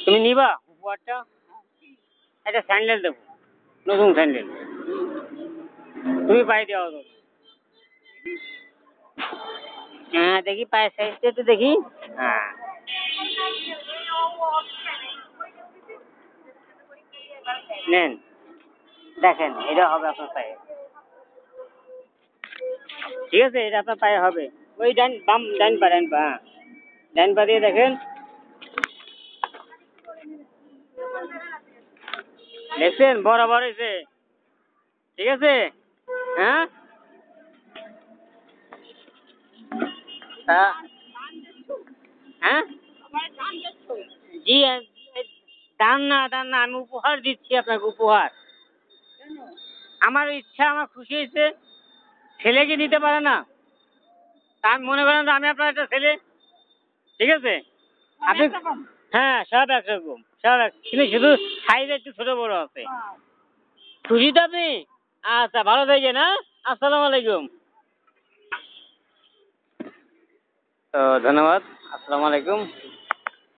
তুমি নিবা উপহারটা? একটা স্যান্ডেল দেবো, নতুন স্যান্ডেল। তুমি পায়ে দেওয়া তো। হ্যাঁ দেখি পায়ের সাইজটা একটু দেখি। হ্যাঁ নেন, দেখেন এটা হবে আপনার পায়ে। ঠিক আছে, এটা আপনার পায়ে হবে। ওই ডান বাম ডান পা ডান পা, হ্যাঁ ডান পা দিয়ে দেখেন। দেখছেন বরাবর হয়েছে। ঠিক আছে। হ্যাঁ হ্যাঁ জি দান না দান না, আমি উপহার দিচ্ছি আপনাকে, উপহার। আমার ইচ্ছা, আমার খুশি হয়েছে। ছেলেকে দিতে পারে না, তা আমি মনে করেন আমি আপনার একটা ছেলে। ঠিক আছে আপনি, হ্যাঁ সব একরকম, সব এক, কিন্তু শুধু সাইজ একটু ছোট বড় আছে। খুশি তো আপনি? আচ্ছা ভালো থাকবেন। হ্যাঁ, আসসালামু আলাইকুম। তো ধন্যবাদ, আসসালামু আলাইকুম।